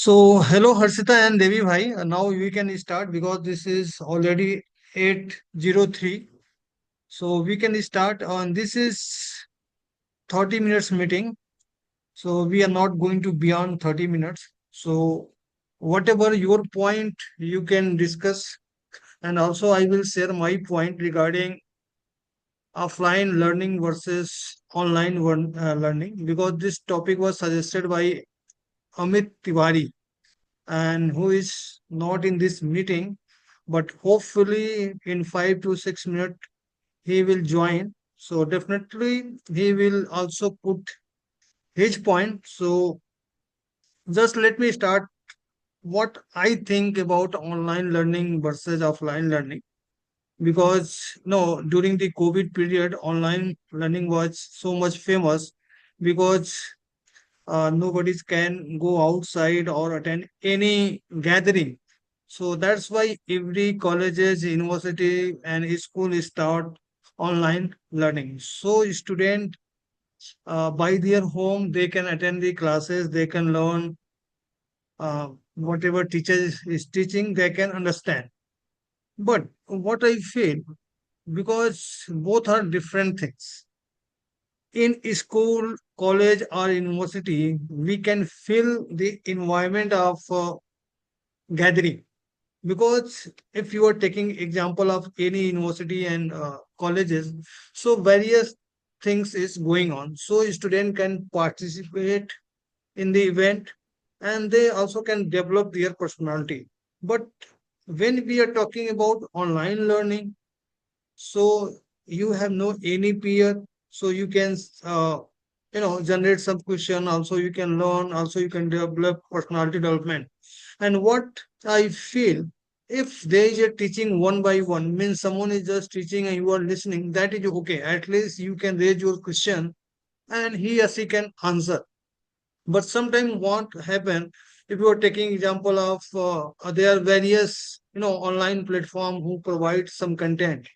Hello Harshita and Devi Bhai. Now we can start because this is already 8:03. So we can start on this is 30 minutes meeting. So we are not going to beyond 30 minutes. So whatever your point you can discuss, and also I will share my point regarding offline learning versus online learning, because this topic was suggested by Amit Tiwari, and who is not in this meeting, but hopefully in 5 to 6 minutes he will join. So definitely he will also put his point. So just let me start what I think about online learning versus offline learning. Because no, during the COVID period, online learning was so much famous because nobody can go outside or attend any gathering. So that's why every colleges, university, and school start online learning. So student by their home they can attend the classes, they can learn whatever teacher is teaching, they can understand. But what I feel, because both are different things. In school, college, or university, we can feel the environment of gathering. Because if you are taking example of any university and colleges, so various things is going on. So student can participate in the event, and they also can develop their personality. But when we are talking about online learning, so you have no any peer, so you can generate some question, also you can learn, also you can develop personality development. And what I feel, if there is a teaching one by one, means someone is just teaching and you are listening, that is okay, at least you can raise your question and he or she can answer. But sometimes what happen, if you are taking example of there are various online platform who provide some content.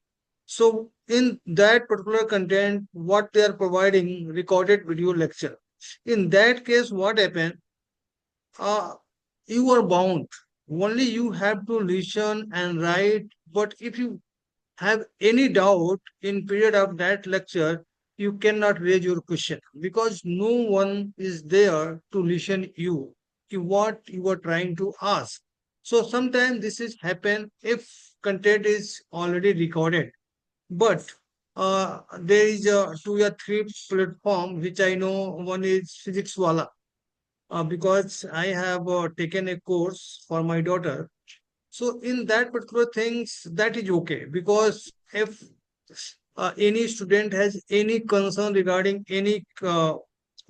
So in that particular content, what they are providing recorded video lecture. In that case, what happened? Uh, you are bound. Only you have to listen and write. But if you have any doubt in period of that lecture, you cannot raise your question because no one is there to listen you to what you are trying to ask. So sometimes this is happen if content is already recorded. But there is a two or three platform which I know. One is Physics Wala, because I have taken a course for my daughter. So in that particular things, that is okay, because if any student has any concern regarding any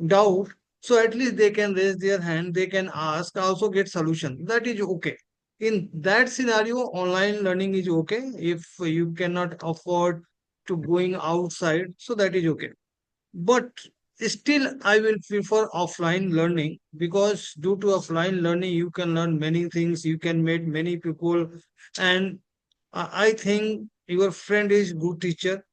doubt, so at least they can raise their hand, they can ask, also get solution. That is okay. In that scenario, online learning is okay. If you cannot afford to going outside, so that is okay. But still, I will prefer offline learning, because due to offline learning, you can learn many things, you can meet many people, and I think your friend is good teacher,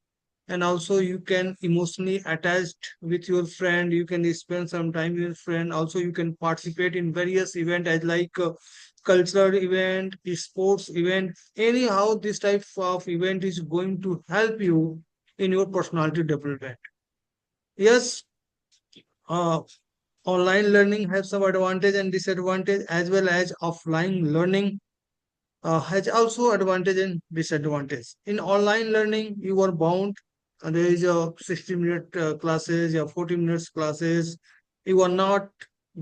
and also you can emotionally attached with your friend. You can spend some time with your friend. Also, you can participate in various event as like cultural event, sports event. Anyhow, this type of event is going to help you in your personality development. Yes, uh, online learning has some advantage and disadvantage, as well as offline learning has also advantage and disadvantage. In online learning, you are bound. There is a 60-minute classes, or 40 minutes classes. You are not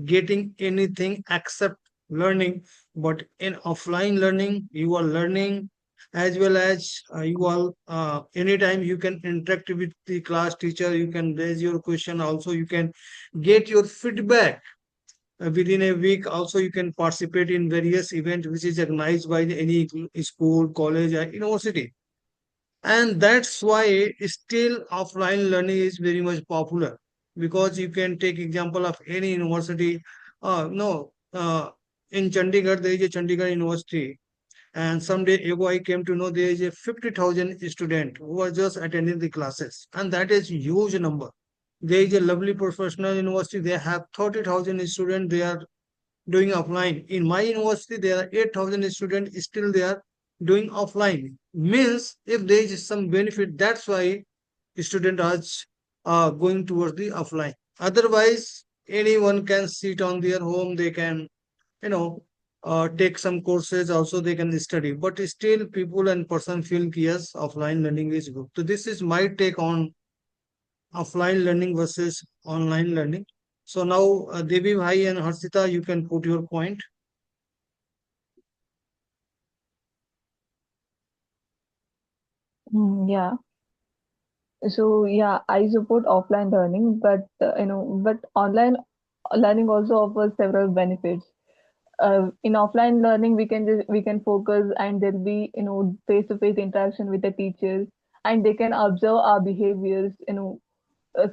getting anything except learning. But in offline learning, you are learning, as well as you are anytime you can interact with the class teacher. You can raise your question. Also, you can get your feedback within a week. Also, you can participate in various events which is organized by any school, college, or university. And that's why still offline learning is very much popular, because you can take example of any university. No, in Chandigarh there is a Chandigarh University, and someday ago I came to know there is a 50,000 student who are just attending the classes, and that is huge number. There is a lovely professional university. They have 30,000 students. They are doing offline. In my university, there are 8,000 students still they are doing offline. Means if there is some benefit, that's why students are going towards the offline. Otherwise, anyone can sit on their home. They can, you know, take some courses. Also, they can study. But still, people and person feel yes, offline learning is good. So this is my take on offline learning versus online learning. So now, Devi Bhai and Harshita, you can put your point. Yeah. So yeah, I support offline learning, but but online learning also offers several benefits. In offline learning, we can focus, and there'll be face-to-face interaction with the teachers, and they can observe our behaviors.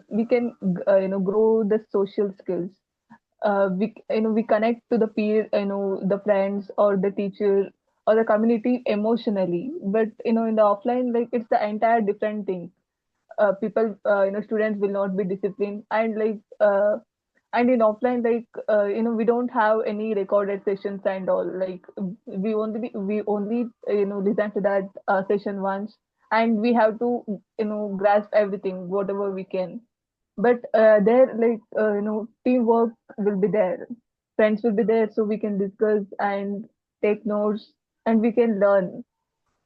We can grow the social skills. We connect to the peer, the friends or the teacher or the community emotionally. But in the offline, like it's the entire different thing. People Students will not be disciplined, and in offline, we don't have any recorded sessions and all. Like we only listen to that session once, and we have to grasp everything whatever we can. But there, teamwork will be there, friends will be there, so we can discuss and take notes, and we can learn,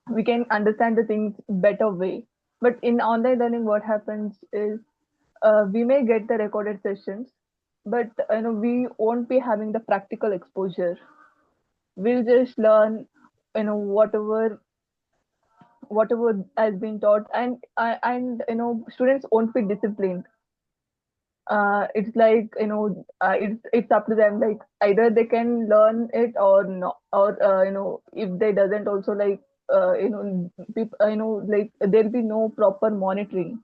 we can understand the things better way. But in online learning, what happens is, we may get the recorded sessions, but we won't be having the practical exposure. We'll just learn whatever has been taught, and students won't be disciplined. It's like, it's up to them, like either they can learn it or not, or if they doesn't also, like people, like there'll be no proper monitoring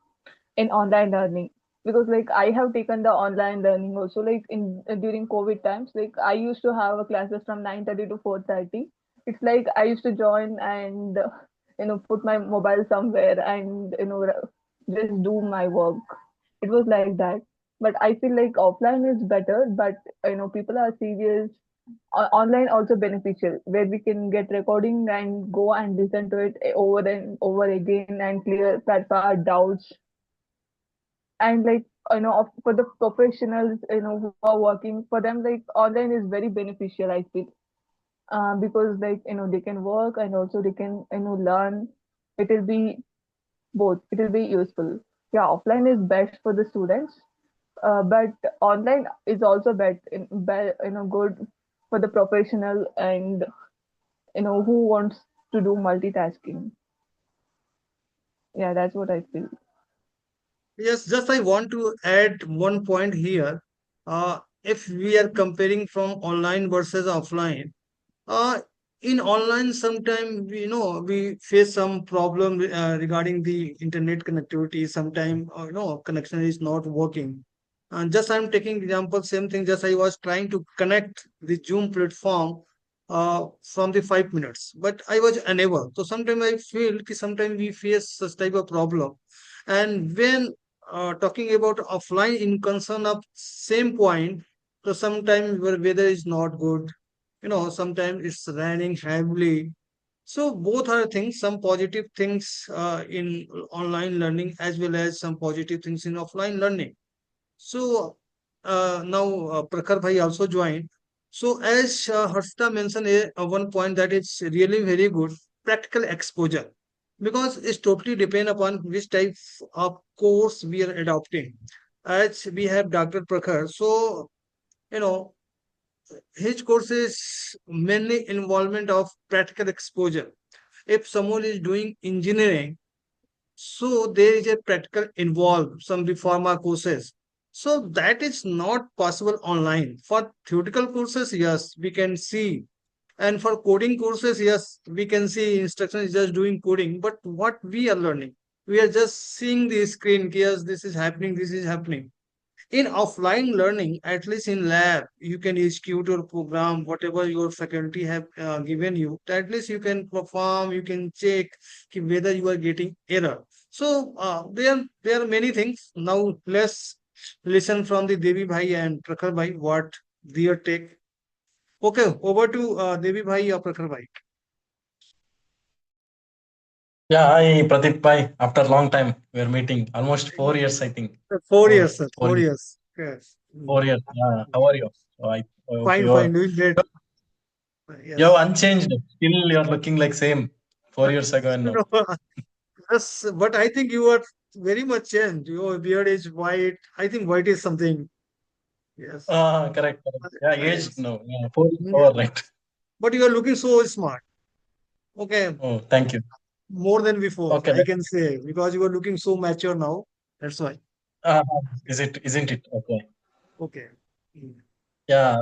in online learning. Because like I have taken the online learning also, like in during COVID times, like I used to have a classes from 9:30 to 4:30. It's like I used to join and put my mobile somewhere and just do my work. It was like that. But I feel like offline is better, but people are serious. Online also beneficial, where we can get recording and go and listen to it over and over again and clarify our doubts. And like for the professionals who are working, for them, like online is very beneficial, I feel. Because like they can work and also they can learn. It will be both, it will be useful. Yeah, offline is best for the students, but online is also good for the professional, and who wants to do multitasking. Yeah, that's what I feel. Yes, just I want to add one point here. If we are comparing from online versus offline, uh, in online, sometimes we face some problem regarding the internet connectivity. Sometimes connection is not working. And just I'm taking example, same thing. Just I was trying to connect the Zoom platform from the 5 minutes, but I was unable. So sometimes I feel that sometimes we face such type of problem. And when talking about offline in concern of same point, so sometimes weather is not good, sometimes it's raining heavily. So both are things, some positive things in online learning as well as some positive things in offline learning. So now Prakhar bhai also joined. So as Harshita mentioned one point that it's really very good practical exposure, because it's totally depend upon which type of course we are adopting. As we have Dr. Prakhar, so you know his course is mainly involvement of practical exposure. If someone is doing engineering, so there is a practical involved, some reformer courses. So that is not possible online. For theoretical courses, yes, we can see. And for coding courses, yes, we can see instruction is just doing coding. But what we are learning, we are just seeing the screen. Yes, this is happening, this is happening. In offline learning, at least in lab, you can execute your program, whatever your faculty have given you. At least you can perform, you can check whether you are getting error. So there are many things. Now let's listen from the Devi Bhai and Prakhar Bhai what their take. Okay, over to Devi Bhai or Prakhar Bhai. Yeah, hi Pradeep bhai. After a long time, we're meeting. Almost 4 years, I think. 4 years, Four, sir. four, 4 years. Yes. 4 years. Yeah. How are you? So I hope Fine, fine. Doing great. you're Yes. unchanged. Still, you're looking like same 4 years ago and now. No, yes, but I think you are very much changed. Your beard is white. I think white is something. Yes. Correct, correct. Yeah, aged Yes. now. Yeah, 4 years Yeah. over, right? But you are looking so smart. Okay. Oh, thank you. More than before, Okay. I can say, because you are looking so mature now. That's why. Uh, is it? Isn't it? Okay. Okay. Mm. Yeah.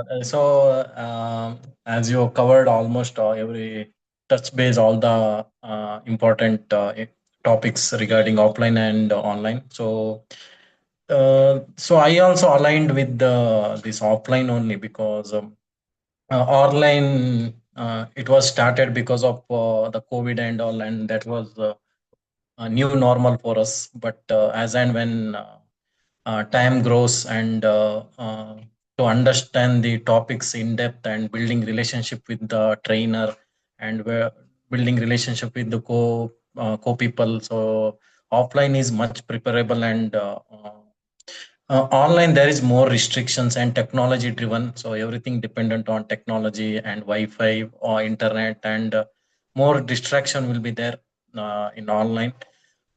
As you covered almost every touch base, all the important topics regarding offline and online. So I also aligned with this offline only because online it was started because of the COVID and all, and that was a new normal for us. But as and when time grows and to understand the topics in depth and building relationship with the trainer and building relationship with the co people, so offline is much preferable and online there is more restrictions and technology driven, so everything dependent on technology and wi-fi or internet, and more distraction will be there in online.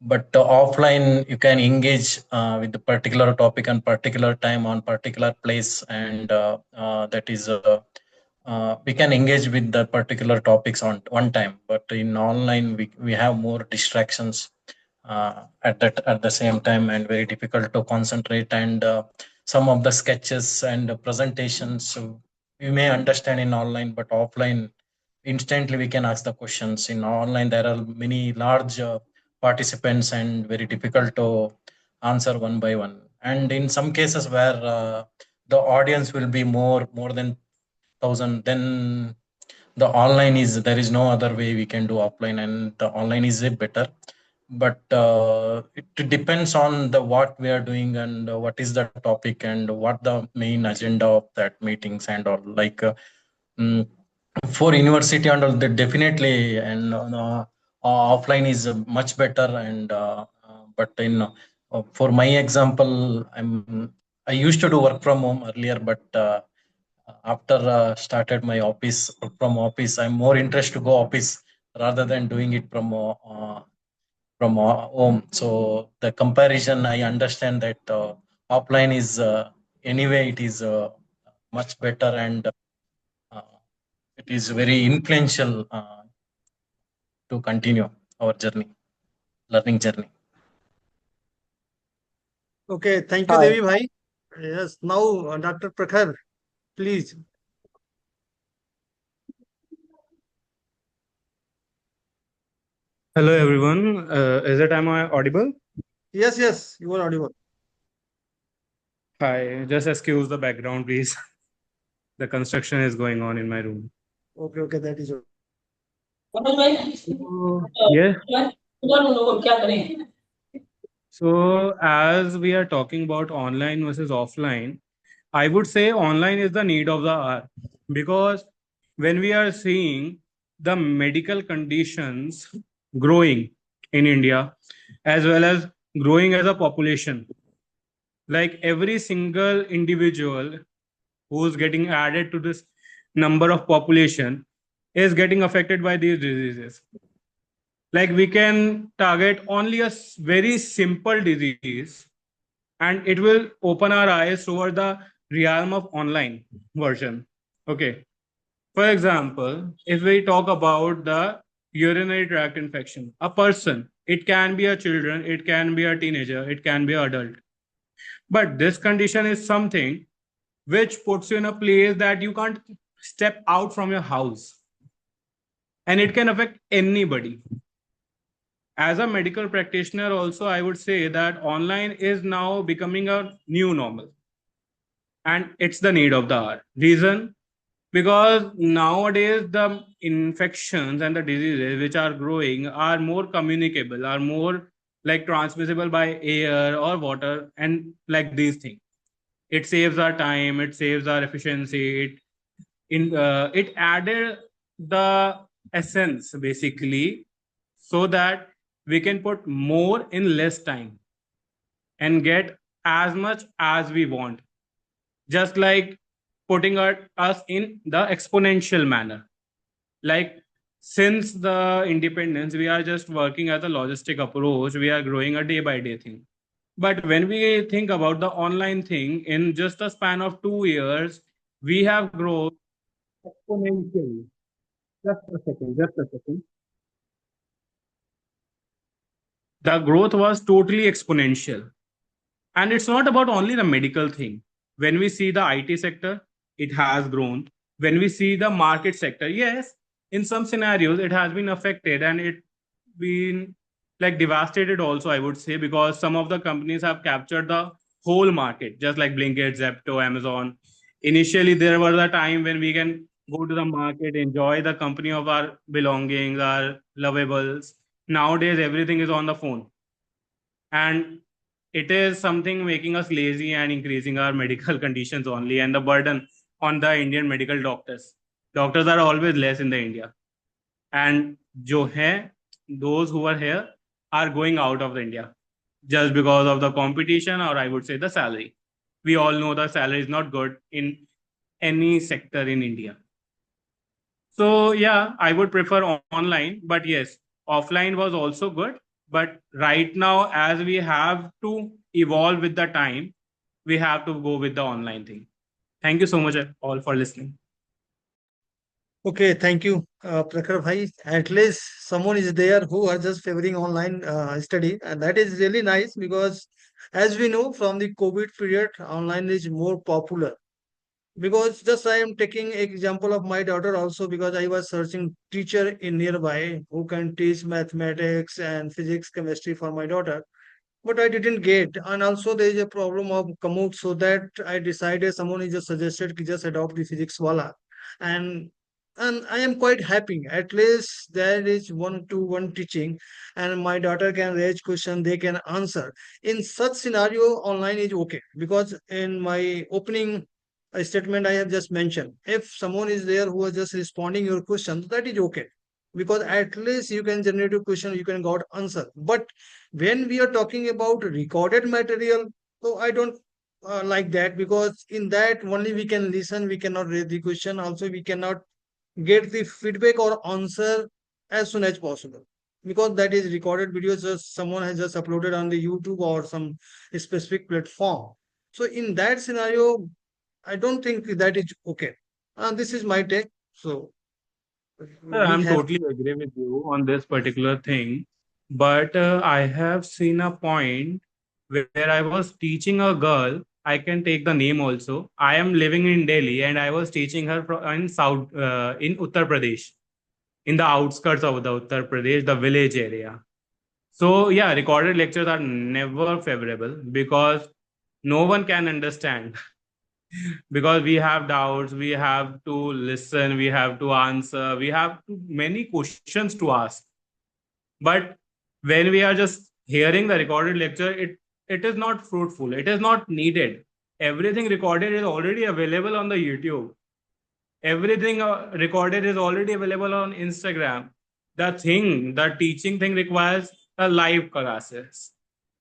But offline you can engage with the particular topic and particular time on particular place, and that is we can engage with the particular topics on one time. But in online we have more distractions at the same time, and very difficult to concentrate, and some of the sketches and presentations you may understand in online, but offline instantly we can ask the questions. In online there are many large participants and very difficult to answer one by one, and in some cases where the audience will be more than thousand, then the online is, there is no other way we can do offline, and the online is a better. But it depends on the what we are doing, and what is the topic and what the main agenda of that meetings and all, like mm, for university and all that, definitely. And offline is much better, and but in for my example, I used to do work from home earlier, but after started my office work from office, I'm more interested to go office rather than doing it from home. So the comparison, I understand that offline is anyway it is much better, and uh, it is very influential to continue our journey, learning journey. Okay. Thank you, Hi. Devi Bhai. Yes. Now, Dr. Prakhar, please. Hello everyone. Am I audible? Yes, yes. You are audible. Hi. Just excuse the background, please. The construction is going on in my room. Okay, okay. That is So, yeah. So as we are talking about online versus offline, I would say online is the need of the hour, because when we are seeing the medical conditions growing in India as well as growing as a population, like every single individual who's getting added to this number of population is getting affected by these diseases. Like we can target only a very simple disease, and it will open our eyes toward the realm of online version. Okay. For example, if we talk about the urinary tract infection, a person, it can be a children, it can be a teenager, it can be an adult. But this condition is something which puts you in a place that you can't step out from your house, and it can affect anybody. As a medical practitioner also, I would say that online is now becoming a new normal, and it's the need of the hour. Reason? Because nowadays the infections and the diseases which are growing are more communicable, are more like transmissible by air or water, and like these things. It saves our time, it saves our efficiency, it added the essence basically, so that we can put more in less time and get as much as we want, just like putting us in the exponential manner. Like, since the independence, we are just working as a logistic approach, we are growing a day by day thing. But when we think about the online thing, in just a span of 2 years, we have grown exponentially. Just a second. The growth was totally exponential. And it's not about only the medical thing. When we see the IT sector, it has grown. When we see the market sector, yes, in some scenarios it has been affected and it been like devastated also, I would say, because some of the companies have captured the whole market, just like Blinkit, Zepto, Amazon. Initially, there was a time when we can go to the market, enjoy the company of our belongings, our lovables. Nowadays, everything is on the phone. And it is something making us lazy and increasing our medical conditions only, and the burden on the Indian medical doctors. Doctors are always less in the India, and those who are here are going out of the India just because of the competition, or I would say the salary. We all know the salary is not good in any sector in India. So yeah, I would prefer online, but yes, offline was also good. But right now, as we have to evolve with the time, we have to go with the online thing. Thank you so much all for listening. Okay, thank you, Prakhar bhai. At least someone is there who are just favoring online study, and that is really nice because, as we know from the COVID period, online is more popular. Because just I am taking example of my daughter also because I was searching teacher in nearby who can teach mathematics and physics, chemistry for my daughter, but I didn't get. And also there is a problem of commute, so that I decided someone is just suggested ki just adopt the physics wala, and I am quite happy. At least there is one to one teaching, and my daughter can raise question, they can answer. In such scenario, online is okay because in my opening statement I have just mentioned, if someone is there who is just responding your question, that is okay because at least you can generate a question, you can got answer. But when we are talking about recorded material, so I don't like that because in that only we can listen, we cannot read the question, also we cannot get the feedback or answer as soon as possible because that is recorded videos just someone has just uploaded on the YouTube or some specific platform. So in that scenario, I don't think that is okay. This is my take. So we I'm have. totally agree with you on this particular thing, but I have seen a point where I was teaching a girl. I can take the name also. I am living in Delhi, and I was teaching her in in Uttar Pradesh, in the outskirts of the Uttar Pradesh, the village area. So yeah, recorded lectures are never favorable because no one can understand. Because we have doubts, we have to listen, we have to answer, we have many questions to ask. But when we are just hearing the recorded lecture, it is not fruitful, it is not needed. Everything recorded is already available on the YouTube. Everything recorded is already available on Instagram. The teaching thing requires a live classes.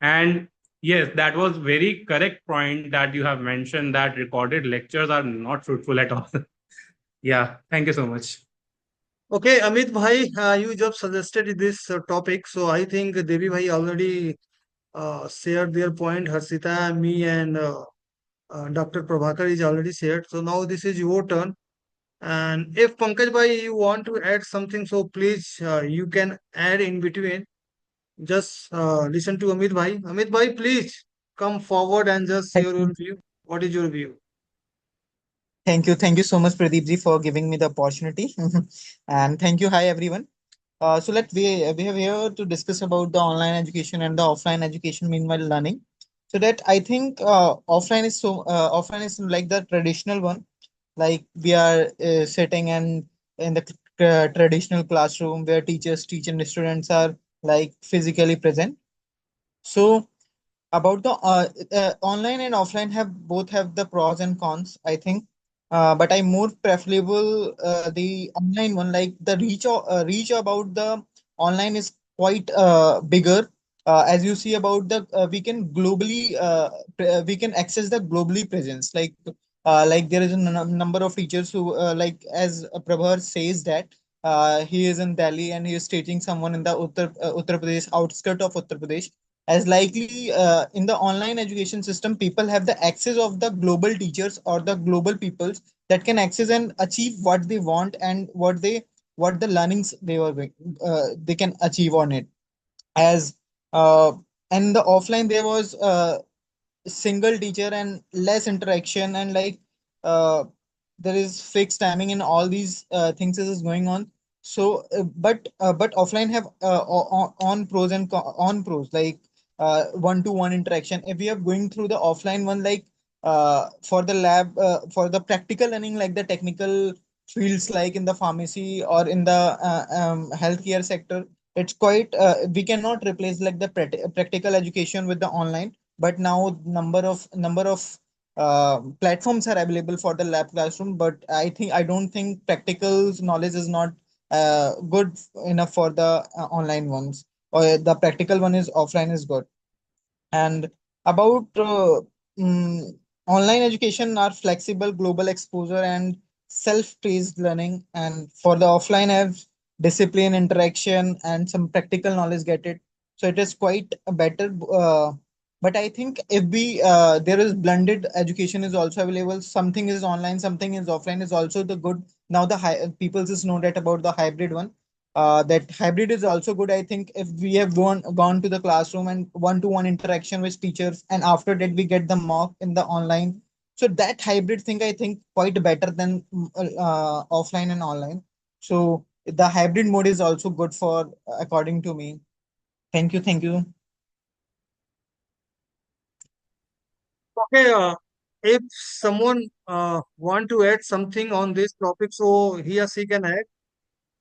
And yes, that was very correct point that you have mentioned, that recorded lectures are not fruitful at all. Yeah, thank you so much. Okay, Amit bhai, you just suggested this topic, so I think Devi bhai already shared their point. Harshita, me, and Dr. Prabhakar is already shared. So now this is your turn. And if Pankaj bhai, you want to add something, so please you can add in between. Just listen to Amit bhai. Amit bhai, please come forward and just share your view. What is your view? Thank you so much, Pradeep ji, for giving me the opportunity. And thank you. Hi, everyone. So we have here to discuss about the online education and the offline education meanwhile learning. So that I think offline is like the traditional one, like we are sitting and in the traditional classroom where teachers teach and the students are like physically present. So about the online and offline have both have the pros and cons, I think. but I more preferable the online one. Like the reach about the online is quite bigger. As you see about the we can globally we can access the globally presence. Like there is a number of teachers who like as Prabhar says that he is in Delhi and he is teaching someone in the Uttar Pradesh outskirt of Uttar Pradesh. As likely in the online education system, people have the access of the global teachers or the global people that can access and achieve what they want and what the learnings they can achieve on it. As uh, and the offline there was single teacher and less interaction, and like uh, there is fixed timing and all these things is going on. So but offline have on pros and on pros, like one to one interaction. If we are going through the offline one, like for the lab for the practical learning, like the technical fields like in the pharmacy or in the healthcare sector, it's quite we cannot replace like the practical education with the online. But now number of platforms are available for the lab classroom, but I don't think practical knowledge is not good enough for the online ones, or the practical one is offline is good. And about mm, online education are flexible global exposure and self-paced learning, and for the offline have discipline interaction and some practical knowledge get it. So it is quite a better but I think if we there is blended education is also available, something is online, something is offline is also the good. Now the people just know that about the hybrid one, that hybrid is also good. I think if we have gone to the classroom and one-to-one interaction with teachers, and after that we get the mark in the online, so that hybrid thing I think quite better than offline and online. So the hybrid mode is also good for according to me. Thank you, thank you. Okay, if someone want to add something on this topic, so he or she can add.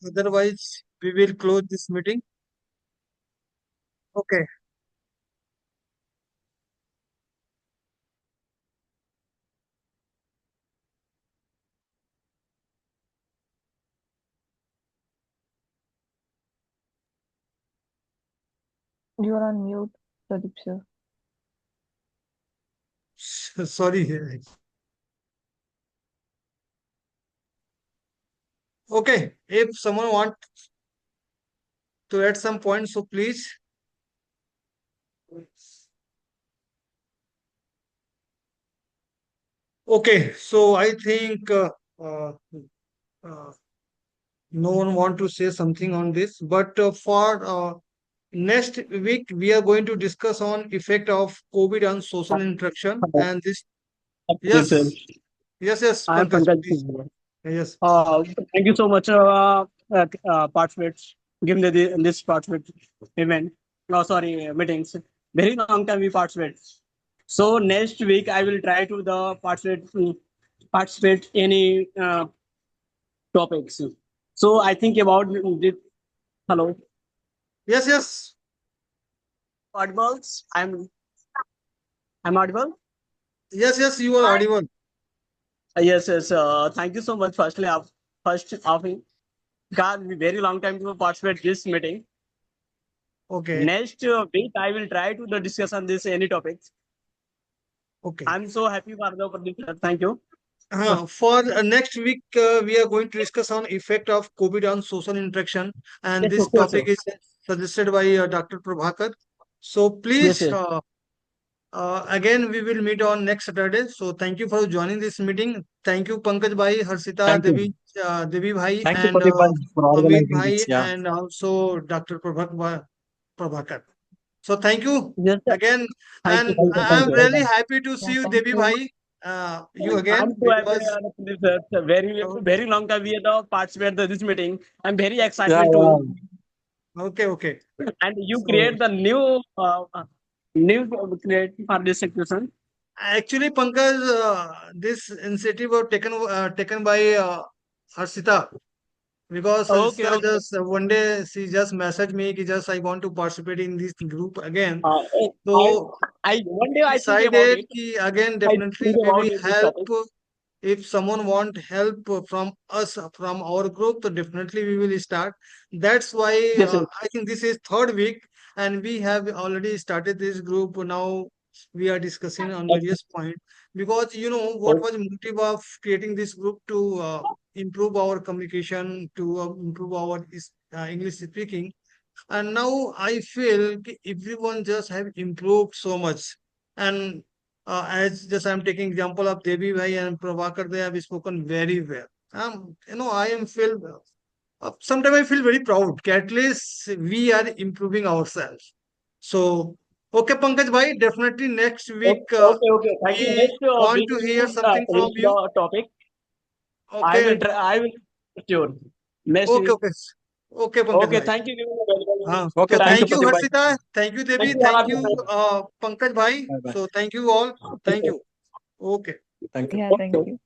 Otherwise, we will close this meeting. Okay. You are on mute, Pradeep sir. Sorry. Okay. If someone want to add some points, so please. Okay. So I think uh, uh, no one want to say something on this, but for next week we are going to discuss on effect of COVID on social interaction, Hello. and this. Yes, sir. Yes. Yes. Yes. I am Pankaj, Pankaj please. Singh. Yes. Thank you so much, participants, given this participate event. No, sorry, meetings. Very long time we participate. So next week I will try to the participate any topics. So I think about this. Hello, Yes. Yes. audibles. I'm audible. Yes. Yes. You are audible. Yes, yes. Thank you so much. First of it, God, very long time to participate this meeting. Okay. Next week, I will try to the discuss on this any topics. Okay. I'm so happy for the opportunity. Thank you. For next week, we are going to discuss on effect of COVID on social interaction, and Yes, this of course, sir. topic is suggested by Dr. Prabhakar. So Yes, please, yes. again, we will meet on next Saturday. So thank you for joining this meeting. Thank you, Pankaj Bhai, Harshita, Thank you. Devi Bhai, Thank you and for the for Amit organizing Bhai, this. Yeah. and also Dr. Prabhakar. So thank you Yes, sir. again, Thank you. and Thank you. Thank I'm you. really happy to see Yeah, you, thank Devi you. Bhai. You I'm again so happy because this, very uh, very long time we had participate in this meeting. I'm very Yeah, excitement yeah. too. okay, okay. And you So create the new create for this situation. actually, Pankaj, this initiative was taken by Harshita, because Okay, Harshita okay. just one day she just messaged me कि just I want to participate in this group again. Uh, So I one day we I think about decided it. कि again I definitely think we about will it, this help topic. if someone want help from us, from our group, so definitely we will start. That's why Yes, yes. I think this is third week, and we have already started this group. Now we are discussing on various points, because what was the motive of creating this group to improve our communication, to improve our English speaking. And now I feel everyone just have improved so much. And as just I'm taking example of Devi Bhai and Prabhakar, they have spoken very well. I am feel sometimes I feel very proud. At least we are improving ourselves. So okay, Pankaj Bhai, definitely next week Okay, okay. Thank you. we Next want week to we hear will something from finish you. the topic. I Okay, will try. I will sure. Next okay, week. okay, okay, Pankaj Okay. Bhai. Thank you. Giving me valuable Okay, time thank you, to Thank you, Pradeep. participate. Harshita. Thank you, Thank Devi. you. Have Thank a good you, day. Pankaj Bhai. Bye bye. So thank you all. Thank you. Okay. Thank you. Yeah, thank Okay. you.